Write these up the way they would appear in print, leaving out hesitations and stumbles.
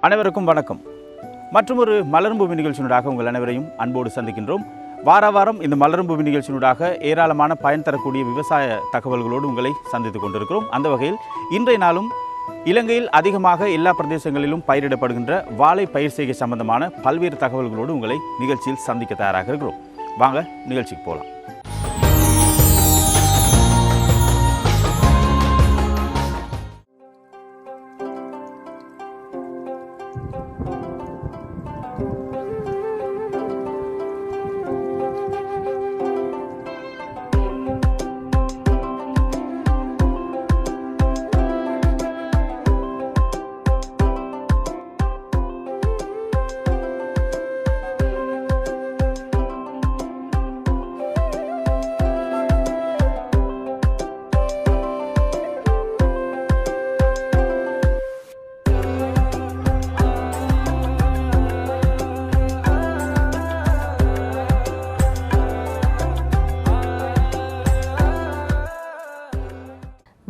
அனைவருக்கும் வணக்கம். மற்றொரு மலரும் பூமி நிகழ்ச்சியினூடாக உங்கள் அனைவரையும் அன்போடு சந்திக்கின்றோம். வாரம் இந்த மலரும் பூமி நிகழ்ச்சியினூடாக ஏராளமான பயன் தரக்கூடிய விவசாய தகவல்களோடு உங்களை சந்தித்துக் கொண்டிருக்கிறோம். அந்த வகையில் இன்றைய நாளும் இலங்கையில் அதிகமாக எல்லா பிரதேசங்களிலும் பயிரிடப்படுகின்ற வாழை பயிர் செய்கை சம்பந்தமான பல்வேறு தகவல்களோடு உங்களை நிகழ்ச்சியில் சந்திக்க தயாராக இருக்கிறோம். வாங்க நிகழ்ச்சிக்கு போகலாம்.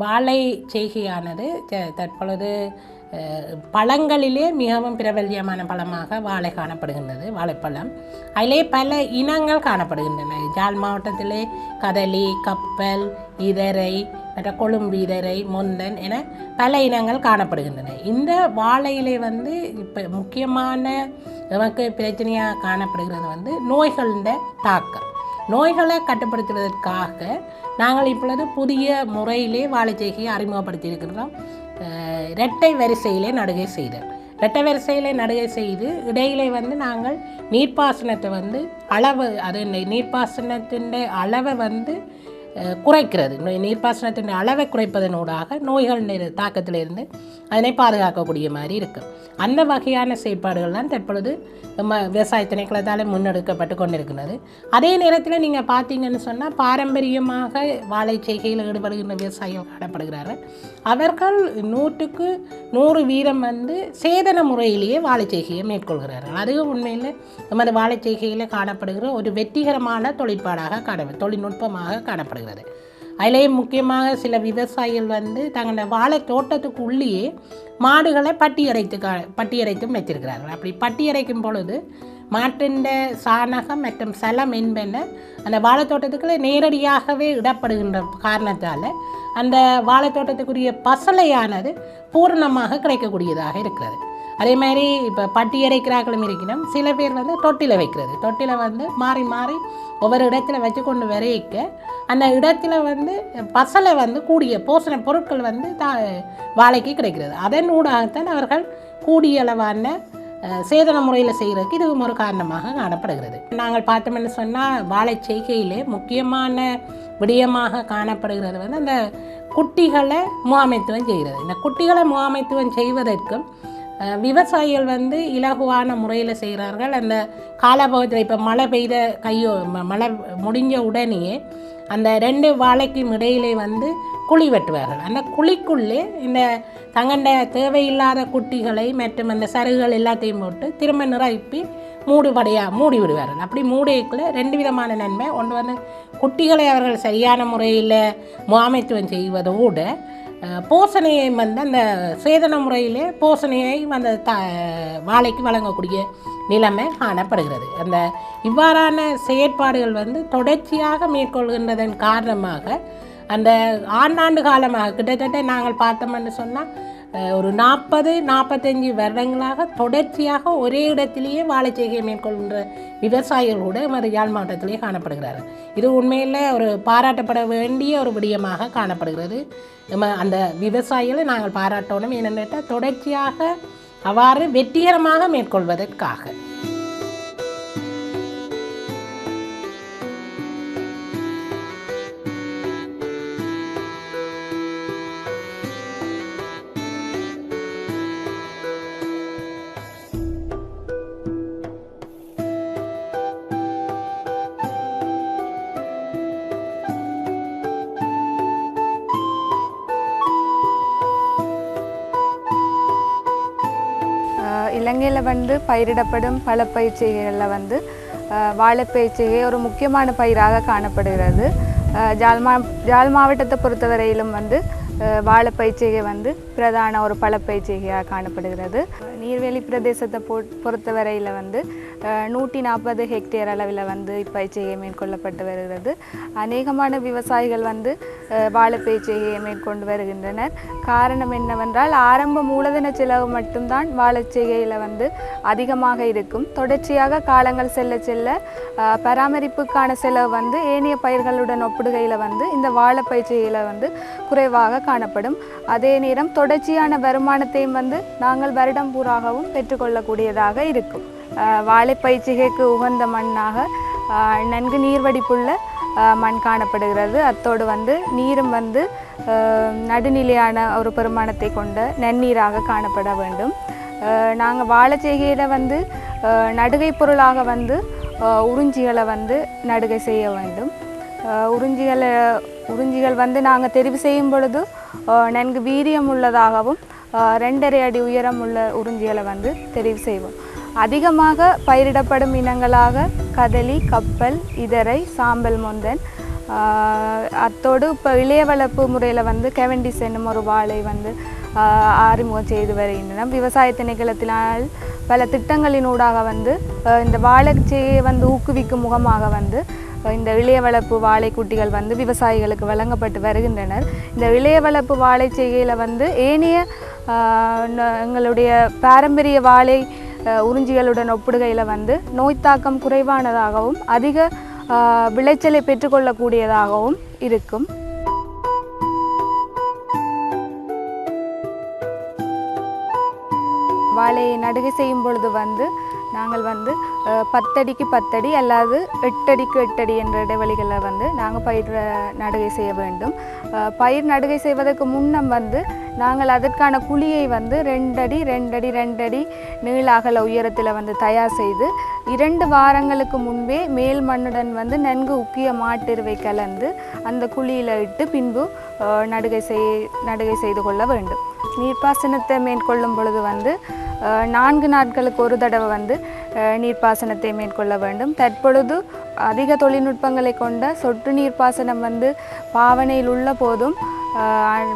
வாழை செய்கையானது தற்பொழுது பழங்களிலே மிகவும் பிரபல்யமான பழமாக வாழை காணப்படுகின்றது. வாழைப்பழம் அதிலே பல இனங்கள் காணப்படுகின்றன. ஜாழ் மாவட்டத்திலே கதலி, கப்பல், இதரை, மற்ற கொழும்பு இதரை, மொந்தன் என பல இனங்கள் காணப்படுகின்றன. இந்த வாழையிலே இப்போ முக்கியமான நமக்கு பிரச்சனையாக காணப்படுகிறது நோய்களின் தாக்கம். நோய்களை கட்டுப்படுத்துவதற்காக நாங்கள் இப்பொழுது புதிய முறையிலே வாழை செய்கையை அறிமுகப்படுத்தி இருக்கின்றோம். இரட்டை வரிசையிலே நடுகை செய்தல். இரட்டை வரிசையிலே நடுகை செய்து இடையிலே நாங்கள் நீர்ப்பாசனத்தை அளவு நீர்ப்பாசனத்தின் அளவை குறைக்கிறது. நீர்ப்பாசனத்தின் அளவை குறைப்பதனூடாக நோய்கள் தாக்கத்திலிருந்து அதனை பாதுகாக்கக்கூடிய மாதிரி இருக்கும். அந்த வகையான செயற்பாடுகள் தான் தற்பொழுது நம்ம விவசாய திணைக்களத்தால் முன்னெடுக்கப்பட்டு கொண்டிருக்கிறது. அதே நேரத்தில் நீங்கள் பார்த்தீங்கன்னு சொன்னால் பாரம்பரியமாக வாழை செய்கையில் ஈடுபடுகின்ற விவசாயிகள் காணப்படுகிறார்கள். அவர்கள் 100க்கு 100 வீதம் சேதன முறையிலேயே வாழை செய்கையை மேற்கொள்கிறார்கள். அது உண்மையில் நமது வாழை செய்கையில் காணப்படுகிற ஒரு வெற்றிகரமான தொழில்நுட்பமாக காணப்படுகிறது. அதிலேயே முக்கியமாக சில விவசாயிகள் தங்களோட வாழை தோட்டத்துக்கு உள்ளேயே மாடுகளை பட்டியரைத்தும் வைத்திருக்கிறார்கள். அப்படி பட்டியரைக்கும் பொழுது மாட்டின் சாணகம் மற்றும் சலம் என்பன அந்த வாழைத்தோட்டத்துக்குள்ளே நேரடியாகவே இடப்படுகின்ற காரணத்தால் அந்த வாழைத்தோட்டத்துக்குரிய பசலையானது பூரணமாக கிடைக்கக்கூடியதாக இருக்கிறது. அதே மாதிரி இப்போ பட்டி அரைக்கிறார்களும் இருக்கணும். சில பேர் தொட்டியில் வைக்கிறது. தொட்டியில் மாறி மாறி ஒவ்வொரு இடத்துல வச்சு கொண்டு வரைக்க அந்த இடத்துல பசலை கூடிய போஷண பொருட்கள் வாழைக்கு கிடைக்கிறது. அதன் ஊடாகத்தான் அவர்கள் கூடிய அளவான சேதன முறையில் செய்கிறதுக்கு இதுவும் ஒரு காரணமாக காணப்படுகிறது. நாங்கள் பார்த்தோம்னு சொன்னால் வாழை செய்கையிலே முக்கியமான விடயமாக காணப்படுகிறது அந்த குட்டிகளை முகாமைத்துவம் செய்கிறது. இந்த குட்டிகளை முகாமைத்துவம் செய்வதற்கும் விவசாயிகள் இலகுவான முறையில் செய்கிறார்கள். அந்த காலபோகத்தில் இப்போ மழை பெய்த மழை முடிஞ்ச உடனேயே அந்த 2 வாழைக்கும் இடையிலே குழி வெட்டுவார்கள். அந்த குழிக்குள்ளே இந்த தங்கண்ட தேவையில்லாத குட்டிகளை மற்றும் அந்த சருகுகள் எல்லாத்தையும் போட்டு திரும்ப நிரப்பி மூடி விடுவார்கள். அப்படி மூடிக்குள்ளே 2 விதமான நன்மை. ஒன்று குட்டிகளை அவர்கள் சரியான முறையில் முகாமைத்துவம் செய்வதோடு போஷணையை அந்த சேதன முறையிலே போஷணையை அந்த வாழைக்கு வழங்கக்கூடிய நிலைமை காணப்படுகிறது. அந்த இவ்வாறான செயற்பாடுகள் தொடர்ச்சியாக மேற்கொள்கின்றதன் காரணமாக அந்த ஆண்டாண்டு காலமாக கிட்டத்தட்ட நாங்கள் பார்த்தோம்னு சொன்னால் ஒரு 40-45 வருடங்களாக தொடர்ச்சியாக ஒரே இடத்திலேயே வாழை செய்கையை மேற்கொள்கின்ற விவசாயிகள் கூட நமது யாழ் மாவட்டத்திலேயே காணப்படுகிறார்கள். இது உண்மையில் ஒரு பாராட்டப்பட வேண்டிய ஒரு விடயமாக காணப்படுகிறது. நம்ம அந்த விவசாயிகளை நாங்கள் பாராட்டணும். ஏனென்றால் தொடர்ச்சியாக அவ்வாறு வெற்றிகரமாக மேற்கொள்வதற்காக. இலங்கையில் பயிரிடப்படும் பல பயிற்சிகளில் வாழைப்பயிற்சிகை ஒரு முக்கியமான பயிராக காணப்படுகிறது. ஜாழ் மாவட்டத்தை பொறுத்தவரையிலும் வாழைப்பயிர்ச்செய்கை வந்து பிரதான ஒரு பழப்பயிர்ச்செய்கையாக காணப்படுகிறது. நீர்வேலி பிரதேசத்தை பொறுத்தவரையில் வந்து 140 ஹெக்டேர் அளவில் வந்து இப்பயிர்ச்செய்கை மேற்கொள்ளப்பட்டு வருகிறது. அநேகமான விவசாயிகள் வந்து வாழைப்பயிர்ச்செய்கையை மேற்கொண்டு வருகின்றனர். காரணம் என்னவென்றால் ஆரம்ப மூலதன செலவு மட்டும்தான் வாழைச்செய்கையில் வந்து அதிகமாக இருக்கும். தொடர்ச்சியாக காலங்கள் செல்ல செல்ல பராமரிப்புக்கான செலவு வந்து ஏனைய பயிர்களுடன் ஒப்பிடுகையில் வந்து இந்த வாழைப்பயிர்ச்செய்கையில் வந்து குறைவாக காணப்படும். அதே நேரம் தொடர்ச்சியான வருமானத்தையும் வந்து நாங்கள் வருடம் பூராகவும் பெற்றுக்கொள்ளக்கூடியதாக இருக்கும். வாழைப்பயிர்ச்செய்கைக்கு உகந்த மண்ணாக நன்கு நீர்வடிப்புள்ள மண் காணப்படுகிறது. அத்தோடு வந்து நீரும் வந்து நடுநிலையான ஒரு பெருமானத்தை கொண்ட நன்னீராக காணப்பட வேண்டும். நாங்கள் வாழைச்செய்கையில் வந்து நடுகை பொருளாக வந்து உறிஞ்சிகளை வந்து நடுகை செய்ய வேண்டும். உறிஞ்சிகள் வந்து நாங்கள் தெரிவு செய்யும் பொழுது நன்கு வீரியம் உள்ளதாகவும் 2.5 அடி உயரம் உள்ள உறிஞ்சிகளை வந்து தெரிவு செய்வோம். அதிகமாக பயிரிடப்படும் இனங்களாக கதலி, கப்பல், இதரை, சாம்பல் மொந்தன், அத்தோடு இப்போ இளைய வளர்ப்பு முறையில் வந்து கெவண்டிஸ் என்னும் ஒரு வாழை வந்து அறிமுகம் செய்து வருகின்றன. விவசாய திணைக்களத்தினால் பல திட்டங்களினூடாக வந்து இந்த வாழைச்செய்கையை வந்து ஊக்குவிக்கும் முகமாக வந்து இந்த இளைய வளர்ப்பு வாழைக்குட்டிகள் வந்து விவசாயிகளுக்கு வழங்கப்பட்டு வருகின்றனர். இந்த இளைய வளர்ப்பு வாழைச்செய்கையில் வந்து ஏனைய எங்களுடைய பாரம்பரிய வாழை உறிஞ்சிகளுடன் ஒப்பிடுகையில் வந்து நோய் தாக்கம் குறைவானதாகவும் அதிக விளைச்சலை பெற்றுக்கொள்ளக்கூடியதாகவும் இருக்கும். வாழையை நடுகை செய்யும் பொழுது வந்து நாங்கள் வந்து 10 அடிக்கு 10 அடி அல்லது 8 அடிக்கு 8 அடி என்ற இடைவெளிகளில் வந்து நாங்கள் பயிர் நடுகை செய்ய வேண்டும். பயிர் நடுகை செய்வதற்கு முன்னம் வந்து நாங்கள் அதற்கான குழியை வந்து 2 அடி 2 அடி 2 அடி நீள அகல உயரத்தில் வந்து தயார் செய்து 2 வாரங்களுக்கு முன்பே மேல் மண்ணுடன் வந்து நன்கு உக்கிய மாட்டெருவை கலந்து அந்த குழியில் இட்டு பின்பு நடுகை செய்து கொள்ள வேண்டும். நீர்ப்பாசனத்தை மேற்கொள்ளும் பொழுது வந்து 4 நாட்களுக்கு ஒரு தடவை வந்து நீர்ப்பாசனத்தை மேற்கொள்ள வேண்டும். தற்பொழுது அதிக தொழில்நுட்பங்களை கொண்ட சொட்டு நீர்ப்பாசனம் வந்து பாவனையில் உள்ள போதும்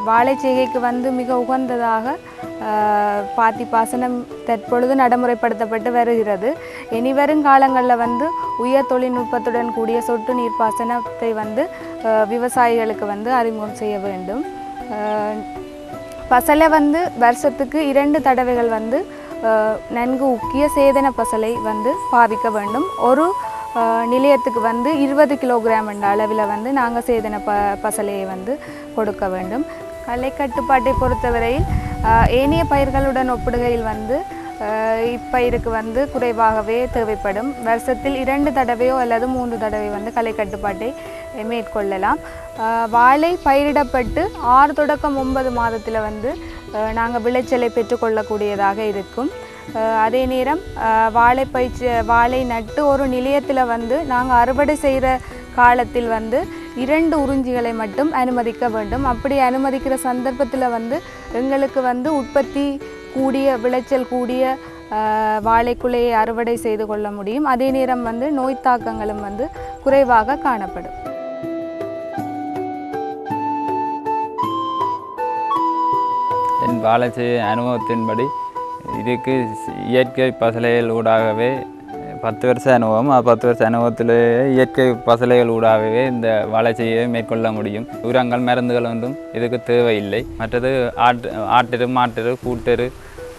வாழைச்செய்கைக்கு வந்து மிக உகந்ததாக பாத்தி பாசனம் தற்பொழுது நடைமுறைப்படுத்தப்பட்டு வருகிறது. இனிவரும் காலங்களில் வந்து உயர் தொழில்நுட்பத்துடன் கூடிய சொட்டு நீர்ப்பாசனத்தை வந்து விவசாயிகளுக்கு வந்து அறிமுகம் செய்ய வேண்டும். பசலை வந்து வருஷத்துக்கு 2 தடவைகள் வந்து நன்கு உக்கிய சேதன பசலை வந்து பாவிக்க வேண்டும். ஒரு நிலையத்துக்கு வந்து 20 கிலோகிராம் என்ற அளவில் வந்து நாங்கள் சேதன பசலையை வந்து கொடுக்க வேண்டும். களை கட்டுப்பாட்டை பொறுத்தவரையில் ஏனைய பயிர்களுடன் ஒப்பிடுகையில் வந்து இப்பயிருக்கு வந்து குறைவாகவே தேவைப்படும். வருஷத்தில் 2 தடவையோ அல்லது 3 தடவை வந்து களை கட்டுப்பாட்டை மேற்கொள்ளலாம். வாழை பயிரிடப்பட்டு 6 தொடக்கம் 9 மாதத்தில் வந்து நாங்கள் விளைச்சலை பெற்றுக்கொள்ளக்கூடியதாக இருக்கும். அதே நேரம் வாழை நட்டு ஒரு நிலையத்தில் வந்து நாங்கள் அறுவடை செய்கிற காலத்தில் வந்து 2 உறிஞ்சிகளை மட்டும் அனுமதிக்க வேண்டும். அப்படி அனுமதிக்கிற சந்தர்ப்பத்தில் வந்து எங்களுக்கு வந்து உற்பத்தி கூடிய விளைச்சல் கூடிய வாழைக்குலையை அறுவடை செய்து கொள்ள முடியும். அதே நேரம் வந்து நோய் தாக்கங்களும் வந்து குறைவாக காணப்படும். என் வாழைச்செய்கை அனுபவத்தின்படி இதுக்கு இயற்கை பசலைகள் ஊடாகவே 10 வருஷ அனுபவம். 10 வருஷ அனுபவத்திலேயே இயற்கை பசலைகள் ஊடாகவே இந்த வாழைச்செய்கையை மேற்கொள்ள முடியும். உரங்கள் மருந்துகள் ஒன்றும் இதுக்கு தேவையில்லை. மற்றது ஆட்டெரு மாட்டெரு கூட்டெரு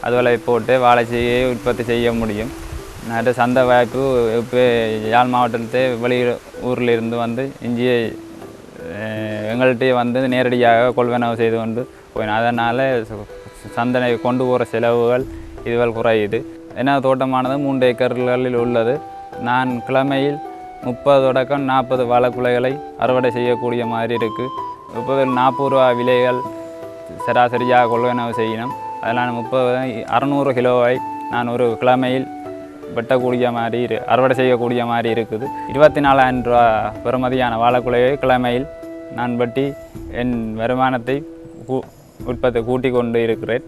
அதுவரை போட்டு வாழைச்செய்கையை உற்பத்தி செய்ய முடியும். நிறைய சந்தை வாய்ப்பு இப்போ யாழ் மாவட்டத்தை வெளி ஊரில் இருந்து வந்து இஞ்சியை எங்கள்கிட்ட வந்து நேரடியாக கொள்வனவு செய்து கொண்டு போயிடும். அதனால் சந்தனை கொண்டு போகிற செலவுகள் இதுவரை குறையுது. ஏன்னா தோட்டமானது 3 ஏக்கர்களில் உள்ளது. நான் கிழமையில் 30 தொடக்கம் 40 வாழைக்குலைகளை அறுவடை செய்யக்கூடிய மாதிரி இருக்குது. 40 ரூபா விலைகள் சராசரியாக கொள்வனவு செய்யணும். அதில் 600 கிலோவை நான் ஒரு கிழமையில் வெட்டக்கூடிய மாதிரி அறுவடை செய்யக்கூடிய மாதிரி இருக்குது. 24,000 ரூபா பெறுமதியான வாழைக்குலையை கிழமையில் நான் வெட்டி என் வருமானத்தை உற்பத்தி கூட்டி கொண்டு இருக்கிறேன்.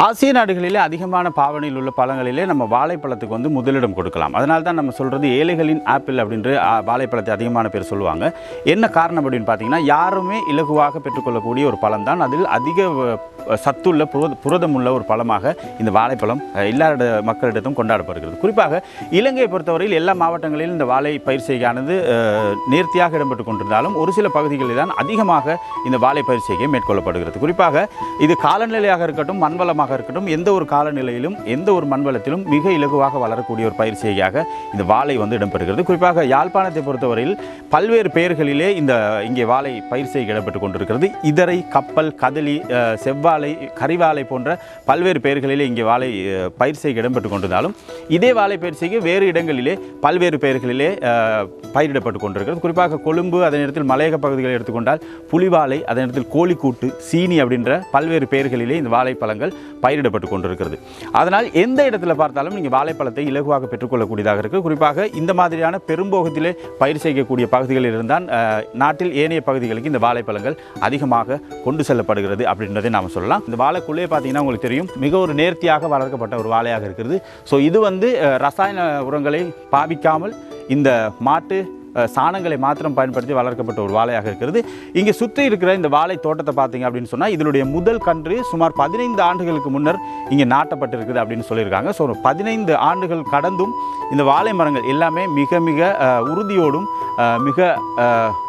ஆசிய நாடுகளிலே அதிகமான பாவனையில் உள்ள பழங்களிலே நம்ம வாழைப்பழத்துக்கு வந்து முதலிடம் கொடுக்கலாம். அதனால தான் நம்ம சொல்கிறது ஏழைகளின் ஆப்பிள் அப்படின்ற வாழைப்பழத்தை அதிகமான பேர் சொல்லுவாங்க. என்ன காரணம் அப்படின்னு பார்த்தீங்கன்னா, யாருமே இலகுவாக பெற்றுக்கொள்ளக்கூடிய ஒரு பழம் தான். அதில் அதிக சத்துள்ள புரதமுள்ள ஒரு பழமாக இந்த வாழைப்பழம் எல்லா மக்களிடத்தும் கொண்டாடப்படுகிறது. குறிப்பாக இலங்கையை பொறுத்தவரையில் எல்லா மாவட்டங்களிலும் இந்த வாழை பயிர் செய்கையானது நேர்த்தியாக இடம்பெற்று கொண்டிருந்தாலும் ஒரு சில பகுதிகளில் தான் அதிகமாக இந்த வாழை பயிர் செய்கை மேற்கொள்ளப்படுகிறது. குறிப்பாக இது காலநிலையாக இருக்கட்டும், மண்வளமாக இருக்கட்டும், எந்த ஒரு காலநிலையிலும் எந்த ஒரு மண்வளத்திலும் மிக இலகுவாக வளரக்கூடிய ஒரு பயிர் செய்கையாக இந்த வாழை வந்து இடம்பெறுகிறது. குறிப்பாக யாழ்ப்பாணத்தை பொறுத்தவரையில் பல்வேறு பெயர்களிலே இங்கே வாழை பயிர் செய்கை இடம்பெற்று கொண்டிருக்கிறது. இதரை, கப்பல், கதலி, செவ்வாழை, கரிவாழை போன்ற பல்வேறு பெயர்களிலே இங்கே வாழை பயிர் செய்கை இடம்பெற்று கொண்டிருந்தாலும் இதே வாழை பயிர் செய்கை வேறு இடங்களிலே பல்வேறு பெயர்களிலே பயிரிடப்பட்டு கொண்டிருக்கிறது. குறிப்பாக கொழும்பு, அதே நேரத்தில் மலையக பகுதிகளை எடுத்துக்கொண்டால் புலிவாழை, அதே நேரத்தில் கோழிக்கூட்டு, சீனி அப்படின்ற பல்வேறு பெயர்களிலே இந்த வாழைப்பழங்கள் பயிரிடப்பட்டு கொண்டிருக்கிறது. அதனால் எந்த இடத்துல பார்த்தாலும் நீங்கள் வாழைப்பழத்தை இலகுவாக பெற்றுக்கொள்ளக்கூடியதாக இருக்குது. குறிப்பாக இந்த மாதிரியான பெரும்போகத்திலே பயிர் செய்யக்கூடிய பகுதிகளில் இருந்தால் நாட்டில் ஏனைய பகுதிகளுக்கு இந்த வாழைப்பழங்கள் அதிகமாக கொண்டு செல்லப்படுகிறது அப்படின்றதை நாம் சொல்லலாம். இந்த வாழைக்குள்ளே பார்த்தீங்கன்னா உங்களுக்கு தெரியும், மிக ஒரு நேர்த்தியாக வளர்க்கப்பட்ட ஒரு வாழையாக இருக்கிறது. ஸோ இது வந்து ரசாயன உரங்களை பாவிக்காமல் இந்த மாட்டு சாணங்களை மாத்திரம் பயன்படுத்தி வளர்க்கப்பட்ட ஒரு வாழையாக இருக்கிறது. இங்கே சுற்றி இருக்கிற இந்த வாழை தோட்டத்தை பார்த்தீங்க அப்படின்னு சொன்னால் இதனுடைய முதல் கன்று சுமார் 15 ஆண்டுகளுக்கு முன்னர் இங்கே நாட்டப்பட்டிருக்குது அப்படின்னு சொல்லியிருக்காங்க. ஸோ 15 ஆண்டுகள் கடந்தும் இந்த வாழை மரங்கள் எல்லாமே மிக மிக உறுதியோடும் மிக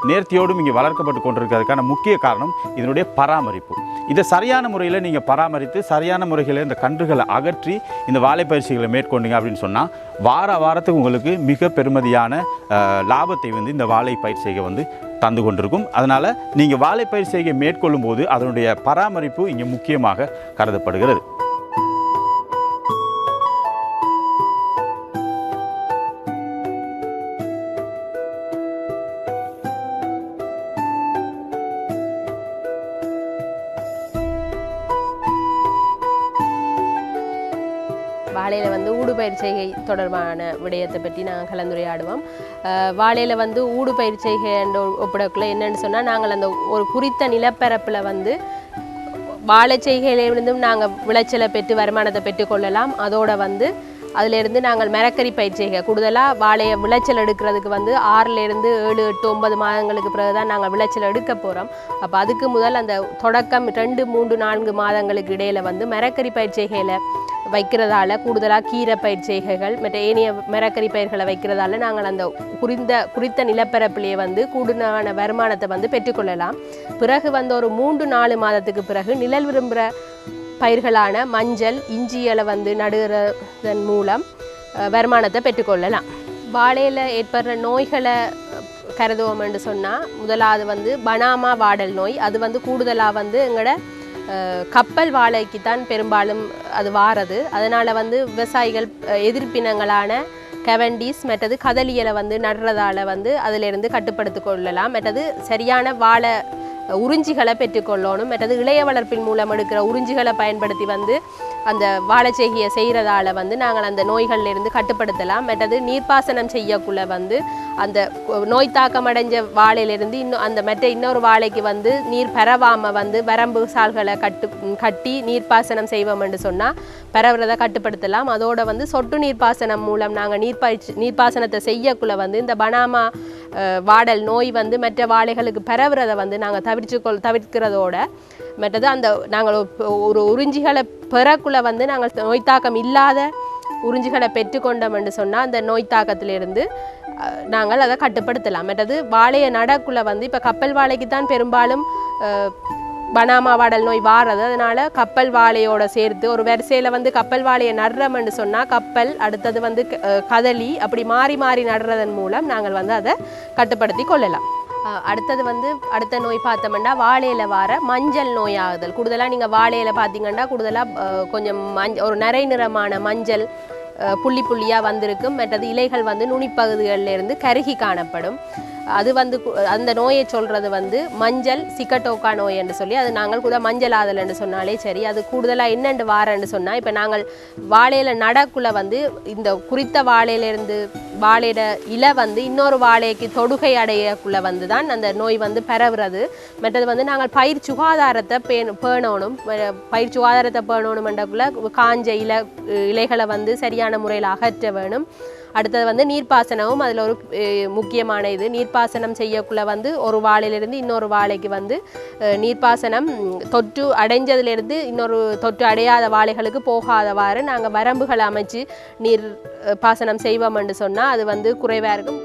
நேர்த்தியோடும் இங்கே வளர்க்கப்பட்டு கொண்டிருக்கிறதுக்கான முக்கிய காரணம் இதனுடைய பராமரிப்பு. இதை சரியான முறையில் நீங்கள் பராமரித்து சரியான முறையில் இந்த கன்றுகளை அகற்றி இந்த வாழை பயிற்சிகளை மேற்கொண்டீங்க அப்படின்னு சொன்னால் வாரத்துக்கு உங்களுக்கு மிக பெருமதியான லாபத்தை வந்து இந்த வாழை பயிர் செய்கை வந்து தந்து கொண்டிருக்கும். அதனால் நீங்கள் வாழை பயிர் செய்கை மேற்கொள்ளும் போது அதனுடைய பராமரிப்பு இங்கே முக்கியமாக கருதப்படுகிறது. வாழையில் வந்து ஊடுபயிர் செய்கை தொடர்பான விடயத்தை பற்றி நாங்கள் கலந்துரையாடுவோம். வாழையில் வந்து ஊடுபயிர் செய்கை என்ற ஒப்பிடக்குள்ள என்னென்னு சொன்னால், நாங்கள் அந்த ஒரு குறித்த நிலப்பரப்பில் வந்து வாழை செய்கையிலிருந்தும் நாங்கள் விளைச்சலை பெற்று வருமானத்தை பெற்றுக்கொள்ளலாம். அதோடு வந்து அதிலிருந்து நாங்கள் மரக்கறி பயிர் செய்கை கூடுதலாக வாழையை விளைச்சல் எடுக்கிறதுக்கு வந்து 6லேருந்து 7, 8, 9 மாதங்களுக்கு பிறகு தான் நாங்கள் விளைச்சல் எடுக்க போகிறோம். அப்போ அதுக்கு முதல் அந்த தொடக்கம் 2, 3, 4 மாதங்களுக்கு இடையில் வந்து மரக்கறி பயிர் செய்கையில் வைக்கிறதால கூடுதலாக கீரை பயிர் செய்கைகள் மற்ற ஏனைய மரக்கறி பயிர்களை வைக்கிறதால நாங்கள் அந்த குறித்த நிலப்பரப்பிலேயே வந்து கூடுதலான வருமானத்தை வந்து பெற்றுக்கொள்ளலாம். பிறகு வந்து ஒரு 3-4 மாதத்துக்கு பிறகு நிழல் விரும்புகிற பயிர்களான மஞ்சள், இஞ்சியலை வந்து நடுகிறதன் மூலம் வருமானத்தை பெற்றுக்கொள்ளலாம். வாழையில் ஏற்படுற நோய்களை கருதுவோம் என்று சொன்னால், முதலாவது வந்து பனாமா வாடல் நோய். அது வந்து கூடுதலாக வந்து எங்களோட கப்பல் வாழைக்கு தான் பெரும்பாலும் அது வாரது. அதனால் வந்து விவசாயிகள் எதிர்ப்பினங்களான கவண்டிஸ் மற்றது கதலியலை வந்து நடுறதால வந்து அதிலிருந்து கட்டுப்படுத்தி கொள்ளலாம். மற்றது சரியான வாழை உறிஞ்சிகளை பெற்றுக்கொள்ளணும். மற்றது இளைய வளர்ப்பின் மூலம் எடுக்கிற உறிஞ்சிகளை பயன்படுத்தி வந்து அந்த வாழைச்செய்கையை செய்கிறதால வந்து நாங்கள் அந்த நோய்களிலிருந்து கட்டுப்படுத்தலாம். மற்றது நீர்ப்பாசனம் செய்யக்குள்ள வந்து அந்த நோய் தாக்கம் அடைஞ்ச வாழையிலிருந்து இன்னொரு வாழைக்கு வந்து நீர் பரவாமல் வந்து வரம்பு சால்களை கட்டி நீர்ப்பாசனம் செய்வோம் என்று சொன்னால் பரவுறதை கட்டுப்படுத்தலாம். அதோடு வந்து சொட்டு நீர்ப்பாசனம் மூலம் நாங்கள் நீர்ப்பாசனத்தை செய்யக்குள்ள வந்து இந்த பனாமா வாடல் நோய் வந்து மற்ற வாழைகளுக்கு பரவுறதை வந்து நாங்கள் தவிர்க்கிறதோட மற்றது அந்த நாங்கள் ஒரு உறிஞ்சிகளை பெறக்குள்ள வந்து நாங்கள் நோய் தாக்கம் இல்லாத உறிஞ்சிகளை பெற்றுக்கொண்டோம் என்று சொன்னால் அந்த நோய் தாக்கத்திலிருந்து நாங்கள் அதை கட்டுப்படுத்தலாம். மற்றது வாழையை நடக்குள்ள வந்து இப்போ கப்பல் வாழைக்கு தான் பெரும்பாலும் பனாமா வாடல் நோய் வாரது. அதனால் கப்பல் வாழையோட சேர்த்து ஒரு வரிசையில் வந்து கப்பல் வாழையை நடுறோம்னு சொன்னால் கப்பல், அடுத்தது வந்து கதலி, அப்படி மாறி மாறி நடுறதன் மூலம் நாங்கள் வந்து அதை கட்டுப்படுத்தி கொள்ளலாம். அடுத்தது வந்து அடுத்த நோய் பார்த்தோம்னா வாழையில் வார மஞ்சள் நோய் ஆகுதல். கூடுதலாக நீங்கள் வாழையில் பார்த்தீங்கன்னா கூடுதலாக கொஞ்சம் ஒரு நிறை நிறமான மஞ்சள் புள்ளி புள்ளியாக வந்திருக்கும். மற்றது இலைகள் வந்து நுனிப்பகுதிகளிலிருந்து கருகி காணப்படும். அது வந்து அந்த நோயை சொல்கிறது வந்து மஞ்சள் சிக்கட்டோக்கா நோய் என்று சொல்லி, அது நாங்கள் கூட மஞ்சள் ஆதல் என்று சொன்னாலே சரி. அது கூடுதலாக என்னென்று வாரன்னு சொன்னால், இப்போ நாங்கள் வாழையில் நடக்குள்ள வந்து இந்த குறித்த வாழையிலேருந்து வாழையிட இலை வந்து இன்னொரு வாழைக்கு தொடுகை அடையக்குள்ள வந்து தான் அந்த நோய் வந்து பரவுறது. மற்றது வந்து நாங்கள் பயிர் சுகாதாரத்தை பேணணும். பயிர் சுகாதாரத்தை பேணணுமென்றக்குள்ள காஞ்ச இலைகளை வந்து சரியான முறையில் அகற்ற வேணும். அடுத்தது வந்து நீர்ப்பாசனமும் அதில் ஒரு முக்கியமான இது. நீர்ப்பாசனம் செய்யக்குள்ள வந்து ஒரு வாழையிலிருந்து இன்னொரு வாழைக்கு வந்து நீர்ப்பாசனம் தொற்று அடைஞ்சதுலேருந்து இன்னொரு தொற்று அடையாத வாழைகளுக்கு போகாதவாறு நாங்கள் வரம்புகளை அமைச்சு நீர் பாசனம் செய்வோம் என்று சொன்னால் அது வந்து குறைவாக இருக்கும்.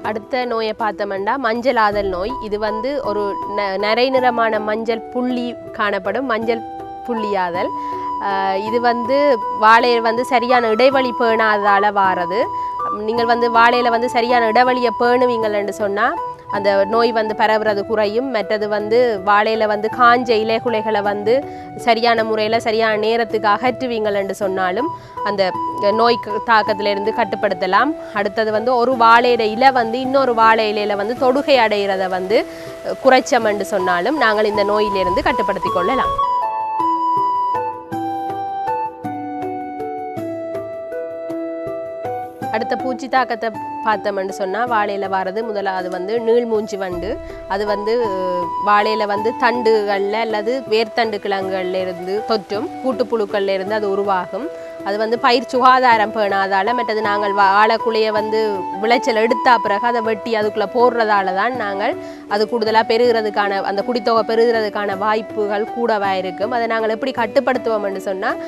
அடுத்த நோயை பார்த்தோம்னா மஞ்சள் ஆதல் நோய். இது வந்து ஒரு நிறை நிறமான மஞ்சள் புள்ளி காணப்படும் மஞ்சள் புள்ளியாதல். இது வந்து வாழையில் வந்து சரியான இடைவெளி பேணாததால் வாரது. நீங்கள் வந்து வாழையில் வந்து சரியான இடைவெளியை பேணுவீங்கள் என்று சொன்னால் அந்த நோய் வந்து பரவுறது குறையும். மற்றது வந்து வாழையில் வந்து காஞ்ச இலைகுலைகளை வந்து சரியான முறையில் சரியான நேரத்துக்கு அகற்றுவீங்கள் என்று சொன்னாலும் அந்த நோய் தாக்கத்திலிருந்து கட்டுப்படுத்தலாம். அடுத்தது வந்து ஒரு வாழையில இலை வந்து இன்னொரு வாழை இலையில் வந்து தொடுகை அடைகிறத வந்து குறைச்சம் என்று சொன்னாலும் நாங்கள் இந்த நோயிலிருந்து கட்டுப்படுத்தி கொள்ளலாம். அடுத்த பூச்சி தாக்கத்தை பார்த்தோம்னு சொன்னால் வாழையில் வர்றது முதலாவது வந்து நீள்மூஞ்சி வண்டு. அது வந்து வாழையில் வந்து தண்டுகளில் அல்லது வேர்த்தண்டு கிழங்குகளில் இருந்து தொற்றும் கூட்டுப்புழுக்களில் இருந்து அது உருவாகும். அது வந்து பயிர் சுகாதாரம் பேணாதால், மற்றது நாங்கள் வாழைக்குள்ளையை வந்து விளைச்சல் எடுத்த பிறகு அதை வெட்டி அதுக்குள்ளே போடுறதால தான் நாங்கள் அது கூடுதலாக பெருகிறதுக்கான அந்த குடித்தொகை பெருகிறதுக்கான வாய்ப்புகள் கூடவாக இருக்கும். அதை நாங்கள் எப்படி கட்டுப்படுத்துவோம்னு சொன்னால்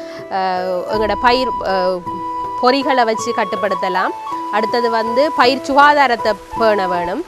எங்களோட பயிர் பொறிகளை வச்சு கட்டுப்படுத்தலாம். அடுத்தது வந்து பயிர் சுகாதாரத்தை பேண வேணும்.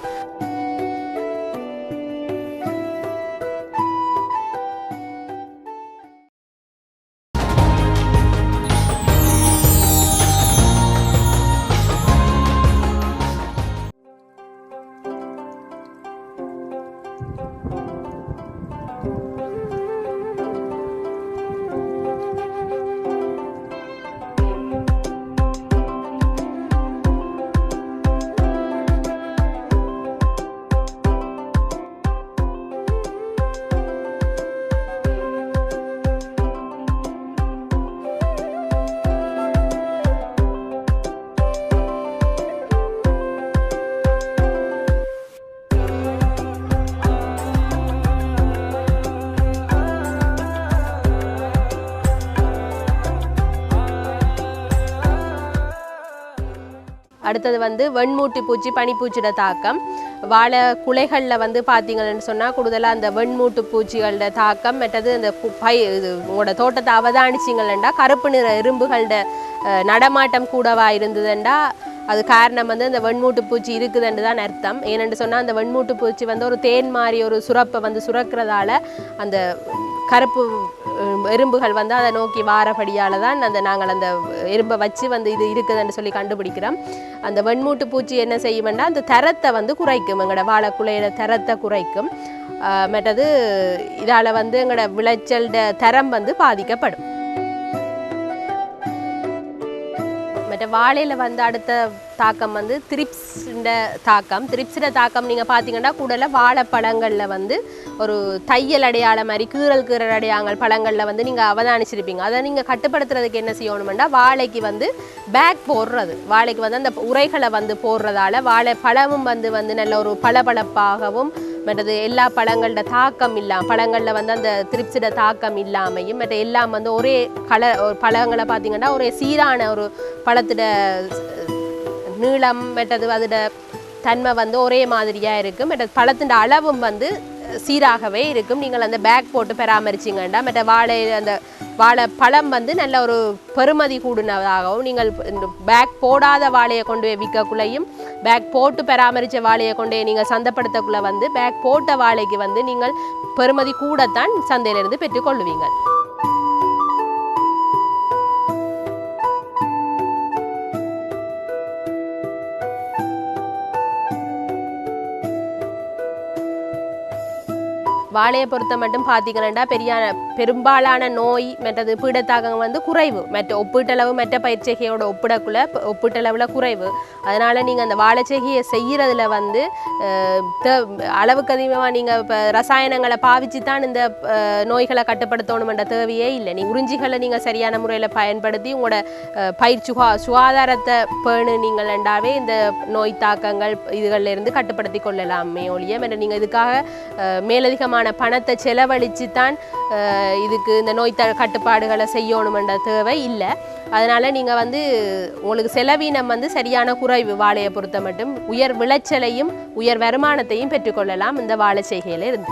அடுத்தது வந்து வெண்மூட்டி பூச்சி பனிப்பூச்சியோட தாக்கம். வாழை குலைகளில் வந்து பார்த்தீங்கன்னு சொன்னால் கூடுதலாக அந்த வெண்மூட்டு பூச்சிகளோட தாக்கம். மற்றது அந்த உங்களோட தோட்டத்தை அவதானிச்சிங்களா கருப்பு நிற எறும்புகளோட நடமாட்டம் கூடவா இருந்ததுண்டா அது காரணம் வந்து அந்த வெண்மூட்டு பூச்சி இருக்குதுன்னு தான் அர்த்தம். ஏனென்று சொன்னால் அந்த வெண்மூட்டு பூச்சி வந்து ஒரு தேன் மாதிரி ஒரு சுரப்பை வந்து சுரக்கிறதால அந்த கருப்பு எறும்புகள் வந்து அதை நோக்கி வாரபடியால் தான் நாங்கள் அந்த எறும்பை வச்சு வந்து இது இருக்குதுன்னு சொல்லி கண்டுபிடிக்கிறோம். அந்த வெண்மூட்டு பூச்சி என்ன செய்யும்னா அந்த தரத்தை வந்து குறைக்கும், எங்களோட வாழைக்குலையோட தரத்தை குறைக்கும். மற்றது இதால் வந்து எங்களோட விளைச்சலோட தரம் வந்து பாதிக்கப்படும். மற்ற வாழையில் வந்து அடுத்த தாக்கம் வந்து திரிப்ஸோட தாக்கம் நீங்கள் பார்த்தீங்கன்னா கூடல வாழைப்பழங்களில் வந்து ஒரு தையல் அடையாள மாதிரி கீறல் அடையாளங்கள் பழங்களில் வந்து நீங்கள் அவதானிச்சிருப்பீங்க. அதை நீங்கள் கட்டுப்படுத்துறதுக்கு என்ன செய்யணும்னா வாழைக்கு வந்து பேக் போடுறது, வாழைக்கு வந்து அந்த உரைகளை வந்து போடுறதால வாழை பழமும் வந்து நல்ல ஒரு பளபளப்பாகவும் மற்றது எல்லா பழங்களோட தாக்கம் இல்லாமல் பழங்களில் வந்து அந்த திரிப்ஸோட தாக்கம் இல்லாமையும் மற்ற எல்லாம் வந்து ஒரே பழங்களை பார்த்தீங்கன்னா ஒரே சீரான ஒரு பழத்தோட நீளம் மற்றது அதோட தன்மை வந்து ஒரே மாதிரியாக இருக்கும். மற்ற பழத்தின் அளவும் வந்து சீராகவே இருக்கும். நீங்கள் அந்த பேக் போட்டு பராமரிச்சிங்கண்டா மற்ற அந்த வாழைப்பழம் வந்து நல்ல ஒரு பெறுமதி கூடுனதாகவும், நீங்கள் பேக் போடாத வாழையை கொண்டு போய் விற்கக்குள்ளையும் பேக் போட்டு பராமரித்த வாழையை கொண்டு நீங்கள் சந்தைப்படுத்தக்குள்ளே வந்து பேக் போட்ட வாழைக்கு வந்து நீங்கள் பெறுமதி கூடத்தான் சந்தையிலிருந்து பெற்றுக்கொள்ளுவீங்க. வாழையை பொறுத்த மட்டும் பார்த்தீங்கன்னா பெரும்பாலான நோய் மற்றது பீடத்தாக்கம் வந்து குறைவு, மற்ற ஒப்பீட்டளவு மற்ற பயிர்ச்செய்கையோட ஒப்பீட்டளவில் குறைவு. அதனால் நீங்கள் அந்த வாழைச்செய்கையை செய்கிறதுல வந்து அளவுக்கு அதிகமாக நீங்கள் இப்போ ரசாயனங்களை பாவிச்சு தான் இந்த நோய்களை கட்டுப்படுத்தணுமென்ற தேவையே இல்லை. உறிஞ்சிகளை நீங்கள் சரியான முறையில் பயன்படுத்தி உங்களோட பயிர் சுகாதாரத்தை நீங்கள் என்றாவே இந்த நோய் தாக்கங்கள் இதுகளிலிருந்து கட்டுப்படுத்தி கொள்ளலாமே ஒழிய நீங்கள் இதுக்காக மேலதிகமான பணத்தை செலவழித்து தான் இதுக்கு இந்த நோய் கட்டுப்பாடுகளை செய்யணுமென்ற தேவை இல்லை. அதனால் நீங்கள் வந்து உங்களுக்கு செலவீனம் வந்து சரியான குறைவு. வாழையை பொறுத்த மட்டும் உயர் விளைச்சலையும் உயர் வருமானத்தையும் பெற்றுக்கொள்ளலாம் இந்த வாழை செய்கையில் இருந்து.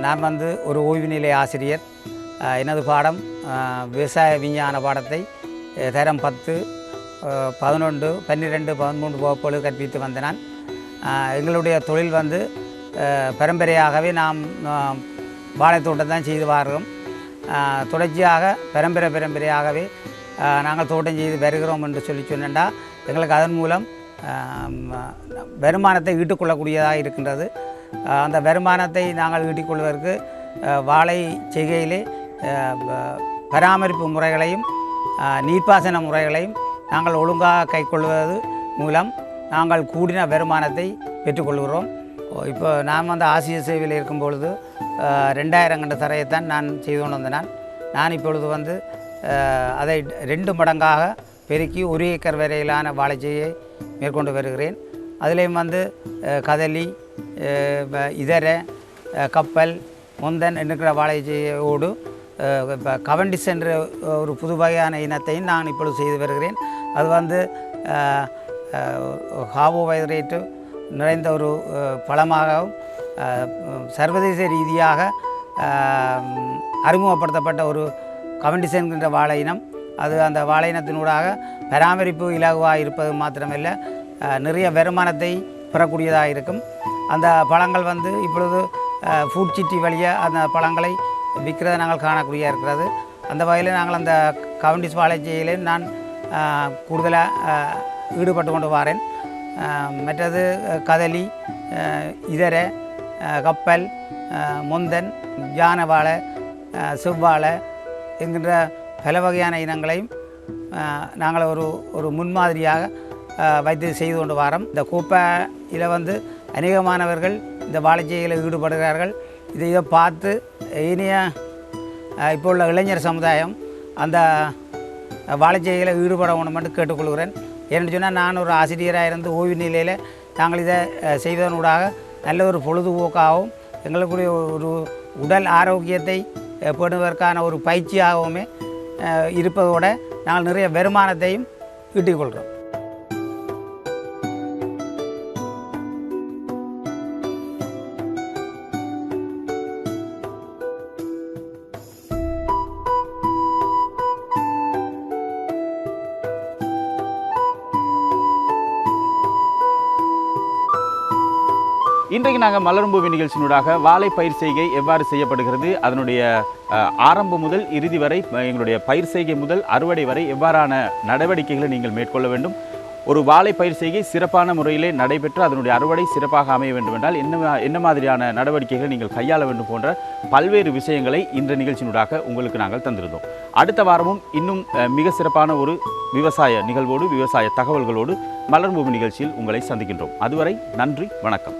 நான் வந்து ஒரு ஓய்வு நிலை ஆசிரியர். எனது பாடம் விவசாய விஞ்ஞான பாடத்தை தரம் 10, 11, 12, 13 வகுப்புகள் கற்பித்து வந்த நான். எங்களுடைய தொழில் வந்து பரம்பரையாகவே நாம் வாழைத்தோட்டம் தான் செய்து வருகிறோம். தொடர்ச்சியாக பரம்பரையாகவே நாங்கள் தோட்டம் செய்து வருகிறோம் என்று சொன்னால் எங்களுக்கு அதன் மூலம் வருமானத்தை ஈட்டுக்கொள்ளக்கூடியதாக இருக்கின்றது. அந்த வருமானத்தை நாங்கள் ஈட்டிக்கொள்வதற்கு வாழை செய்கையிலே பராமரிப்பு முறைகளையும் நீர்ப்பாசன முறைகளையும் நாங்கள் ஒழுங்காக கைக்கொள்வது மூலம் நாங்கள் கூடின வருமானத்தை பெற்றுக்கொள்கிறோம். இப்போ நான் வந்து ஆசிரியர் சேவையில் இருக்கும் பொழுது 2000 கண்ட தரையைத்தான் நான் செய்து கொண்டு வந்தேன். நான் இப்பொழுது வந்து அதை 2 மடங்காக பெருக்கி 1 ஏக்கர் வரையிலான வாழை செய்யை மேற்கொண்டு வருகிறேன். அதிலேயும் வந்து கதலி, இதர, கப்பல், முந்தன் என்கிற வாழைச்செய்யோடு இப்போ கவண்டிஸ் என்ற ஒரு புது வகையான இனத்தையும் நான் இப்பொழுது செய்து வருகிறேன். அது வந்து கார்போஹைட்ரேட்டு நிறைந்த ஒரு பழமாகவும் சர்வதேச ரீதியாக அறிமுகப்படுத்தப்பட்ட ஒரு கவண்டிஸ் என்கின்ற வாழை இனம். அது அந்த வாழை இனத்தினூடாக பராமரிப்பு இலகுவாக இருப்பது மாத்திரமல்ல, நிறைய வருமானத்தை பெறக்கூடியதாக இருக்கும். அந்த பழங்கள் வந்து இப்பொழுது ஃபுட் சிட்டி வழியாக அந்த பழங்களை விற்கிறத நாங்கள் காணக்கூடியதாக இருக்கிறது. அந்த வகையில் நாங்கள் அந்த கவண்டிஸ் வாழைச்செய்கையிலே நான் கூடுதலாக ஈடுபட்டு கொண்டு வரேன். மற்றது கதலி, இதர, கப்பல், முந்தன், ஜான வாழை, செவ்வாழை என்கின்ற பல வகையான இனங்களையும் நாங்கள் ஒரு முன்மாதிரியாக வைத்து செய்து கொண்டு வரோம். இந்த கோப்பையில் வந்து அநேகமானவர்கள் இந்த வாழைச்செய்கையில் ஈடுபடுகிறார்கள். இதை பார்த்து இனிய இப்போ உள்ள இளைஞர் சமுதாயம் அந்த வாழைச்செய்கையில் ஈடுபட வேணும் என்று கேட்டுக்கொள்கிறேன். ஏன்னு சொன்னால் நான் ஒரு ஆசிரியராக இருந்து ஓய்வு நிலையில் நாங்கள் இதை செய்வதனூடாக நல்ல ஒரு பொழுதுபோக்காகவும் எங்களுக்குரிய ஒரு உடல் ஆரோக்கியத்தை பேணுவதற்கான ஒரு பயிற்சியாகவுமே இருப்பதோடு நாங்கள் நிறைய வருமானத்தையும் ஈட்டிக்கொள்கிறோம். இன்றைக்கு நாங்கள் மலரும் பூமி நிகழ்ச்சியினூடாக வாழை பயிர் செய்கை எவ்வாறு செய்யப்படுகிறது, அதனுடைய ஆரம்பம் முதல் இறுதி வரை, எங்களுடைய பயிர் செய்கை முதல் அறுவடை வரை எவ்வாறான நடவடிக்கைகளை நீங்கள் மேற்கொள்ள வேண்டும், ஒரு வாழை பயிர் செய்கை சிறப்பான முறையிலே நடைபெற்று அதனுடைய அறுவடை சிறப்பாக அமைய வேண்டும் என்றால் என்ன மாதிரியான நடவடிக்கைகளை நீங்கள் கையாள வேண்டும் போன்ற பல்வேறு விஷயங்களை இந்த நிகழ்ச்சியினூடாக உங்களுக்கு நாங்கள் தந்திருந்தோம். அடுத்த வாரமும் இன்னும் மிக சிறப்பான ஒரு விவசாய நிகழ்வோடு விவசாய தகவல்களோடு மலரும் பூமி நிகழ்ச்சியில் உங்களை சந்திக்கின்றோம். அதுவரை நன்றி, வணக்கம்.